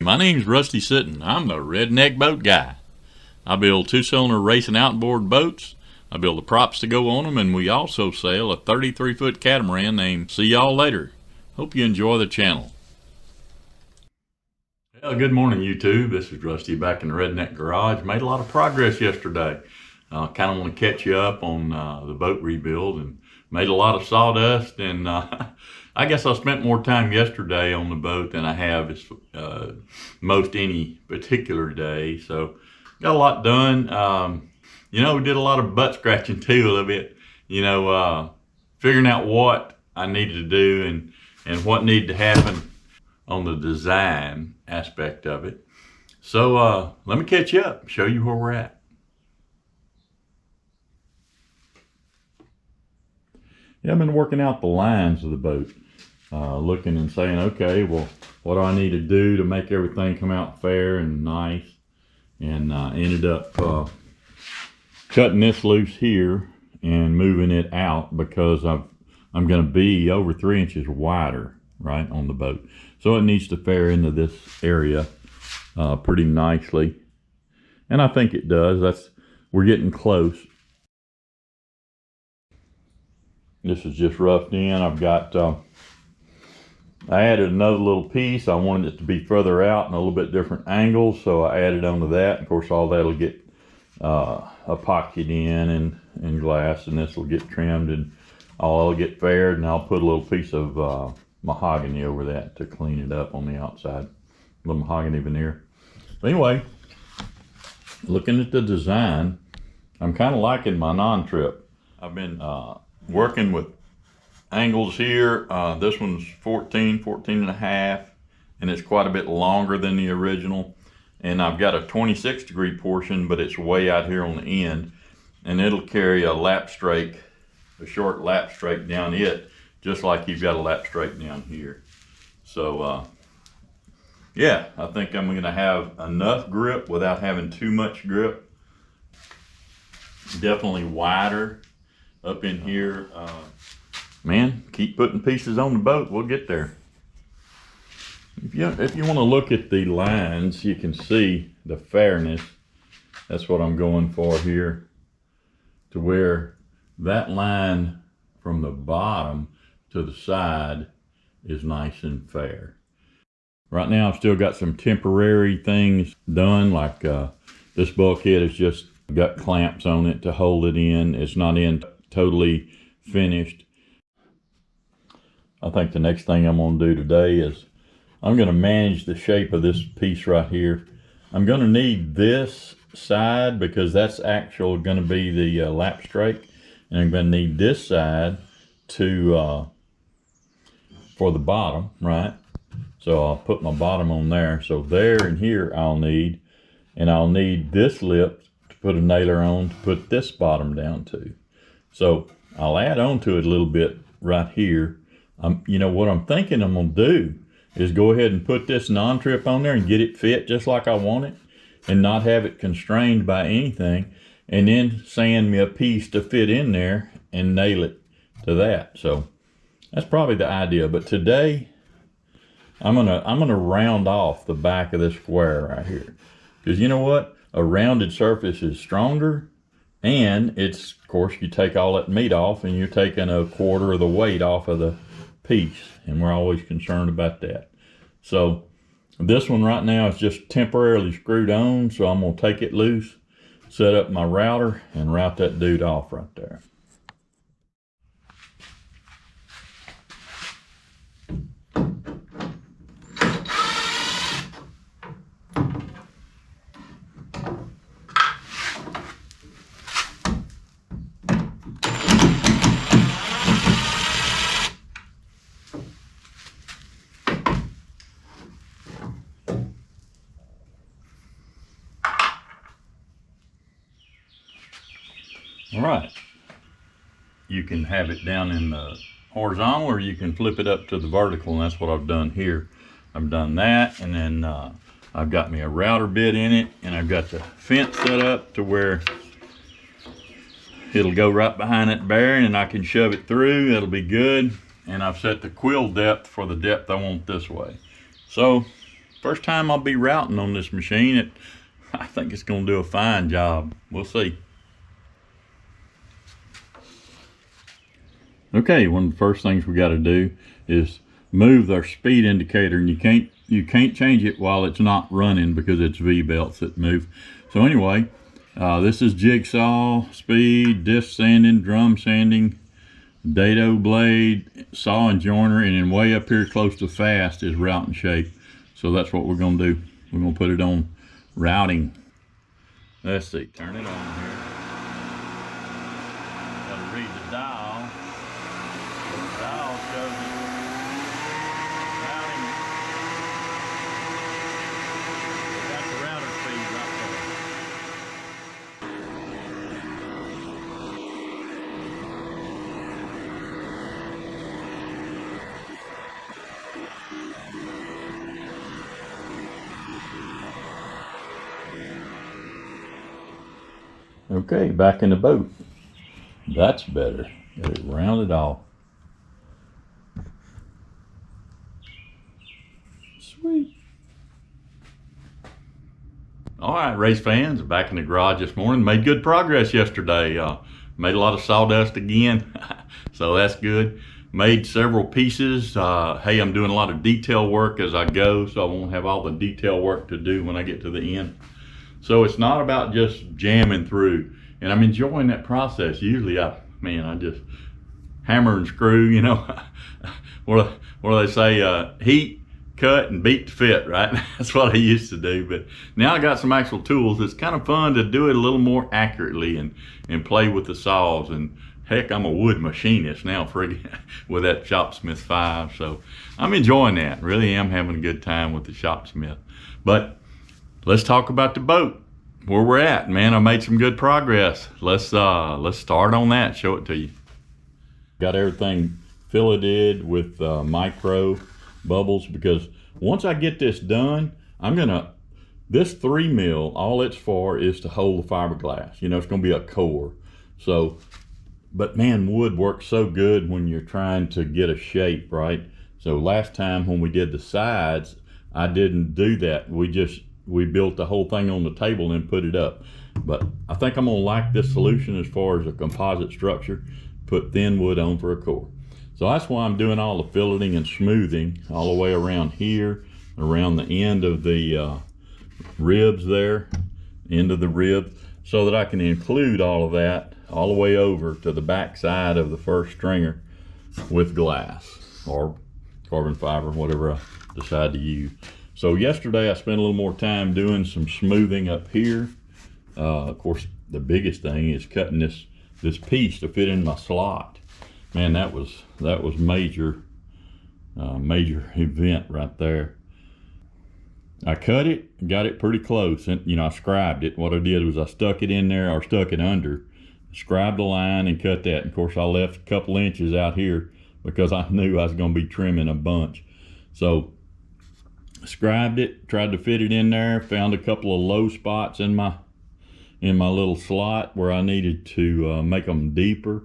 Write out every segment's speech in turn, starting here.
My name's Rusty Sitton. I'm the Redneck Boat Guy. I build two-cylinder racing outboard boats. I build the props to go on them, and we also sail a 33-foot catamaran named See Y'all Later. Hope you enjoy the channel. Well, good morning, YouTube. This is Rusty back in the Redneck Garage. Made a lot of progress yesterday. Kind of want to catch you up on the boat rebuild, and made a lot of sawdust, and I guess I spent more time yesterday on the boat than I have most any particular day. So got a lot done. We did a lot of butt scratching too, a little bit, figuring out what I needed to do and what needed to happen on the design aspect of it. So let me catch you up, show you where we're at. Yeah, I've been working out the lines of the boat, looking and saying, okay, well, what do I need to do to make everything come out fair and nice? And ended up cutting this loose here and moving it out because I'm going to be over 3 inches wider, right, on the boat. So it needs to fare into this area pretty nicely. And I think it does. We're getting close. This is just roughed in. I've got, I added another little piece. I wanted it to be further out and a little bit different angles, so I added onto that. Of course, all that'll get epoxied in and glass, and this will get trimmed, and all will get faired, and I'll put a little piece of mahogany over that to clean it up on the outside. A little mahogany veneer. But anyway, looking at the design, I'm kind of liking my non-trip. I've been working with angles here. This one's 14 and a half, and it's quite a bit longer than the original. And I've got a 26-degree portion, but it's way out here on the end, and it'll carry a lap strake, a short lap strake down it, just like you've got a lap strake down here. So yeah, I think I'm gonna have enough grip without having too much grip. Definitely wider up in here. Man, keep putting pieces on the boat, we'll get there. If you want to look at the lines, you can see the fairness. That's what I'm going for here, to where that line from the bottom to the side is nice and fair. Right now I've still got some temporary things done, like this bulkhead has just got clamps on it to hold it in. It's not in totally finished. I think the next thing I'm going to do today is I'm going to manage the shape of this piece right here. I'm going to need this side because that's actually going to be the lap strake, and I'm going to need this side to for the bottom, right? So I'll put my bottom on there. So there and here I'll need this lip to put a nailer on to put this bottom down to. So I'll add on to it a little bit right here. What I'm thinking I'm going to do is go ahead and put this non-trip on there and get it fit just like I want it, and not have it constrained by anything, and then sand me a piece to fit in there and nail it to that. So that's probably the idea. But today I'm gonna round off the back of this square right here, because you know what, a rounded surface is stronger, and it's, of course, you take all that meat off and you're taking a quarter of the weight off of the piece, and we're always concerned about that. So this one right now is just temporarily screwed on, so I'm going to take it loose, set up my router, and route that dude off right there. All right, you can have it down in the horizontal, or you can flip it up to the vertical, and that's what I've done here. I've done that, and then I've got me a router bit in it, and I've got the fence set up to where it'll go right behind that bearing, and I can shove it through. That'll be good. And I've set the quill depth for the depth I want this way. So First time I'll be routing on this machine. I think it's going to do a fine job. We'll see. Okay, one of the first things we got to do is move our speed indicator, and you can't change it while it's not running because it's V-belts that move. So anyway, this is jigsaw, speed, disc sanding, drum sanding, dado blade, saw and joiner, and then way up here close to fast is route and shape. So that's what we're going to do. We're going to put it on routing. Let's see, turn it on here. Got to read the dial. The dial shows it. Routing. That's the router speed right there. Okay, back in the boat. That's better. Got it rounded off. Sweet. All right, race fans, back in the garage this morning. Made good progress yesterday. Made a lot of sawdust again, so that's good. Made several pieces. Hey, I'm doing a lot of detail work as I go, so I won't have all the detail work to do when I get to the end. So it's not about just jamming through, and I'm enjoying that process. Usually I just hammer and screw, you know, what do they say, heat, cut, and beat to fit, right? That's what I used to do, but now I got some actual tools. It's kind of fun to do it a little more accurately and play with the saws, and heck, I'm a wood machinist now with that Shopsmith 5, so I'm enjoying that. Really am having a good time with the Shopsmith. But let's talk about the boat, where we're at. Man, I made some good progress. Let's start on that, show it to you. Got everything filleted with micro bubbles, because once I get this done, this 3 mil, all it's for is to hold the fiberglass. You know, it's gonna be a core. So, but man, wood works so good when you're trying to get a shape, right? So last time when we did the sides, I didn't do that. We built the whole thing on the table and put it up. But I think I'm gonna like this solution as far as a composite structure, put thin wood on for a core. So that's why I'm doing all the filleting and smoothing all the way around here, around the end of the ribs there, end of the ribs, so that I can include all of that all the way over to the back side of the first stringer with glass or carbon fiber, whatever I decide to use. So yesterday I spent a little more time doing some smoothing up here. Of course, the biggest thing is cutting this piece to fit in my slot. Man, that was major event right there. I cut it, got it pretty close, and you know, I scribed it. What I did was I stuck it in there, or stuck it under, scribed the line and cut that. And of course, I left a couple inches out here because I knew I was going to be trimming a bunch. So scribed it, tried to fit it in there, found a couple of low spots in my little slot where I needed to make them deeper.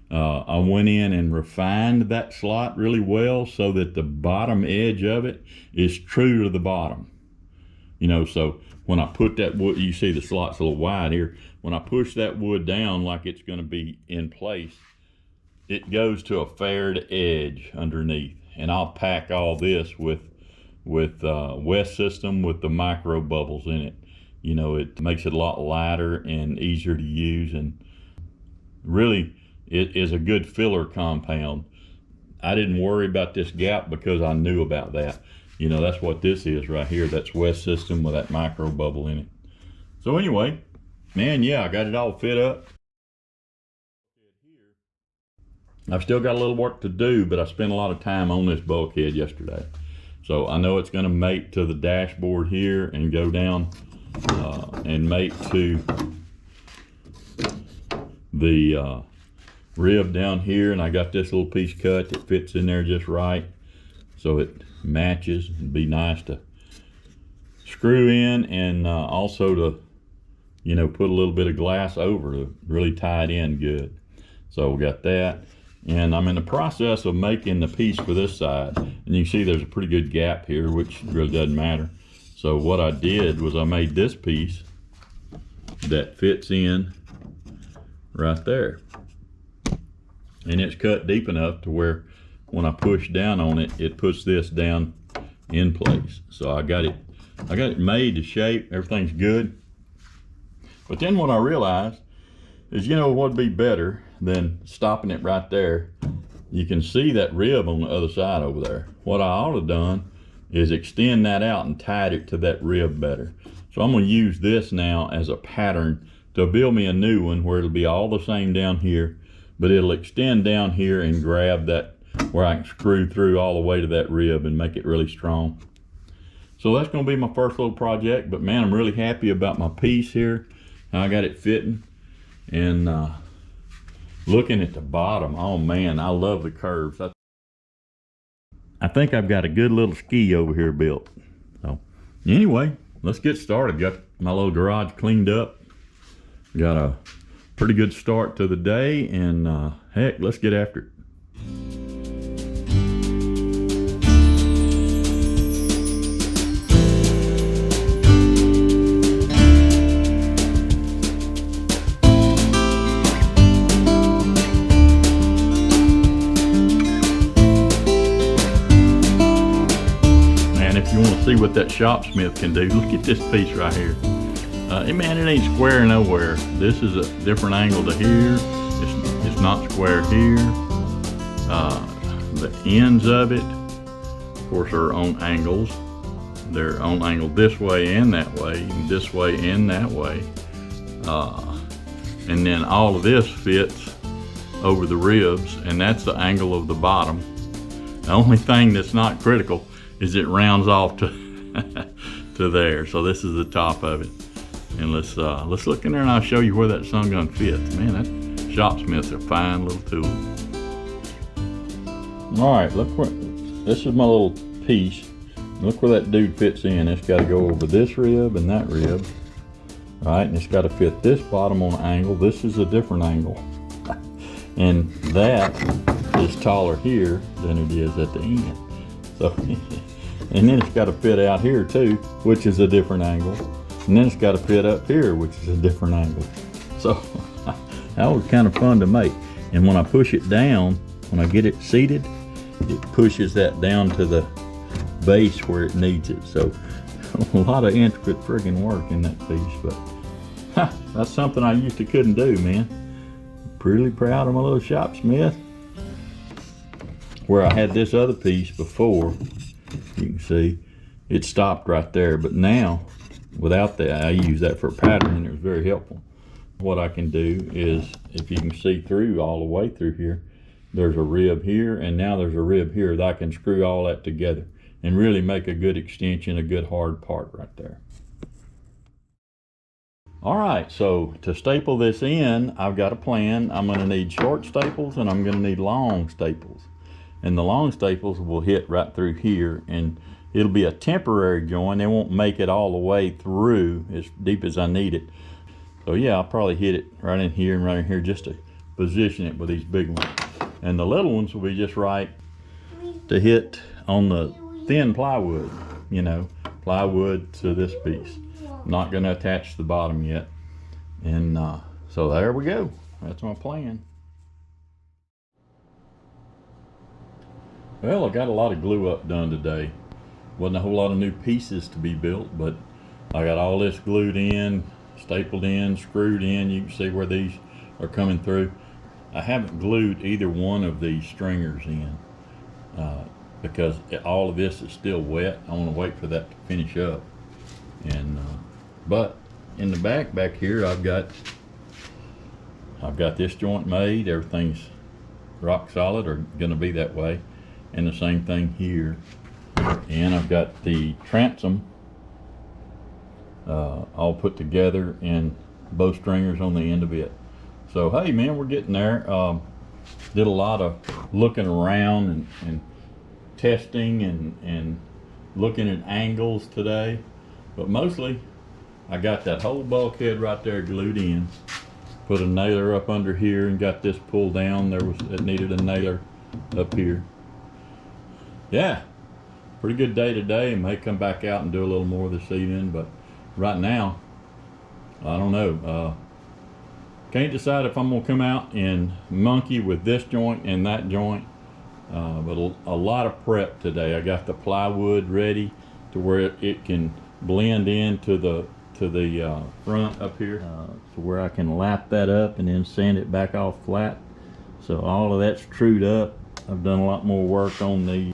I went in and refined that slot really well so that the bottom edge of it is true to the bottom. You know, so when I put that wood, you see the slot's a little wide here. When I push that wood down like it's going to be in place, it goes to a faired edge underneath. And I'll pack all this with West System with the micro bubbles in it. You know, it makes it a lot lighter and easier to use, and really it is a good filler compound. I didn't worry about this gap because I knew about that. You know, that's what this is right here. That's West System with that micro bubble in it. So anyway, man, yeah, I got it all fit up. I've still got a little work to do, but I spent a lot of time on this bulkhead yesterday. So I know it's going to mate to the dashboard here and go down and mate to the rib down here. And I got this little piece cut that fits in there just right, so it matches. It'd be nice to screw in, and also to, you know, put a little bit of glass over to really tie it in good. So we got that. And I'm in the process of making the piece for this side. And you can see there's a pretty good gap here, which really doesn't matter. So what I did was I made this piece that fits in right there. And it's cut deep enough to where when I push down on it, it puts this down in place. So I got it made to shape, everything's good. But then what I realized is, you know what would be better than stopping it right there? You can see that rib on the other side over there. What I ought to have done is extend that out and tied it to that rib better. So I'm gonna use this now as a pattern to build me a new one where it'll be all the same down here, but it'll extend down here and grab that where I can screw through all the way to that rib and make it really strong. So that's gonna be my first little project, but man, I'm really happy about my piece here. I got it fitting, and looking at the bottom, oh man, I love the curves. I think I've got a good little ski over here built. So anyway, let's get started. Got my little garage cleaned up. Got a pretty good start to the day, and heck, let's get after it. See what that shopsmith can do. Look at this piece right here. Man, it ain't square nowhere. This is a different angle to here. It's not square here. The ends of it, of course, are on angles. They're on angle this way and that way, and this way and that way. And then all of this fits over the ribs, and that's the angle of the bottom. The only thing that's not critical is it rounds off to to there. So this is the top of it. And let's look in there and I'll show you where that sun gun fits. Man, that shopsmith's a fine little tool. All right, look where, this is my little piece. Look where that dude fits in. It's got to go over this rib and that rib. All right, and it's got to fit this bottom on an angle. This is a different angle. And that is taller here than it is at the end. So, and then it's got to fit out here too, which is a different angle. And then it's got to fit up here, which is a different angle. So that was kind of fun to make. And when I push it down, when I get it seated, it pushes that down to the base where it needs it. So a lot of intricate friggin' work in that piece, but that's something I used to couldn't do, man. Pretty proud of my little shopsmith. Where I had this other piece before, you can see it stopped right there, but now without that, I use that for a pattern, and it was very helpful. What I can do is, if you can see through all the way through here, there's a rib here, and now there's a rib here that I can screw all that together and really make a good extension, a good hard part right there. All right, so to staple this in, I've got a plan. I'm gonna need short staples and I'm gonna need long staples. And the long staples will hit right through here, and it'll be a temporary joint. They won't make it all the way through as deep as I need it. So yeah, I'll probably hit it right in here and right in here just to position it with these big ones. And the little ones will be just right to hit on the thin plywood, you know, plywood to this piece. I'm not gonna attach the bottom yet. And so there we go. That's my plan. Well, I got a lot of glue up done today. Wasn't a whole lot of new pieces to be built, but I got all this glued in, stapled in, screwed in. You can see where these are coming through. I haven't glued either one of these stringers in because all of this is still wet. I want to wait for that to finish up. And but in the back here, I've got this joint made. Everything's rock solid, or going to be that way. And the same thing here. And I've got the transom all put together and bow stringers on the end of it. So hey man, we're getting there. Did a lot of looking around and testing and looking at angles today, but mostly I got that whole bulkhead right there glued in. Put a nailer up under here and got this pulled down. It needed a nailer up here. Yeah, pretty good day today. I may come back out and do a little more this evening, but right now, I don't know. Can't decide if I'm gonna come out and monkey with this joint and that joint. But a lot of prep today. I got the plywood ready to where it can blend into the front up here, to where I can lap that up and then sand it back off flat. So all of that's trued up. I've done a lot more work on the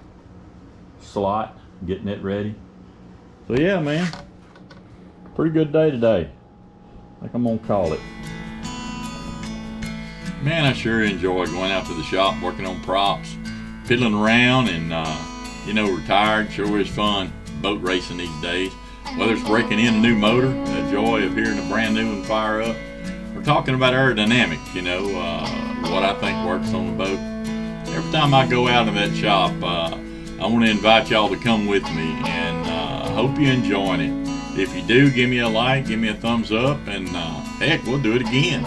slot, getting it ready. So yeah, man, pretty good day today. I think I'm gonna call it. Man, I sure enjoy going out to the shop, working on props, fiddling around, and retired sure is fun. Boat racing these days, whether it's breaking in a new motor, the joy of hearing a brand new one fire up. We're talking about aerodynamics, what I think works on the boat. Every time I go out in that shop, I want to invite y'all to come with me, and hope you're enjoying it. If you do, give me a like, give me a thumbs up, and heck, we'll do it again.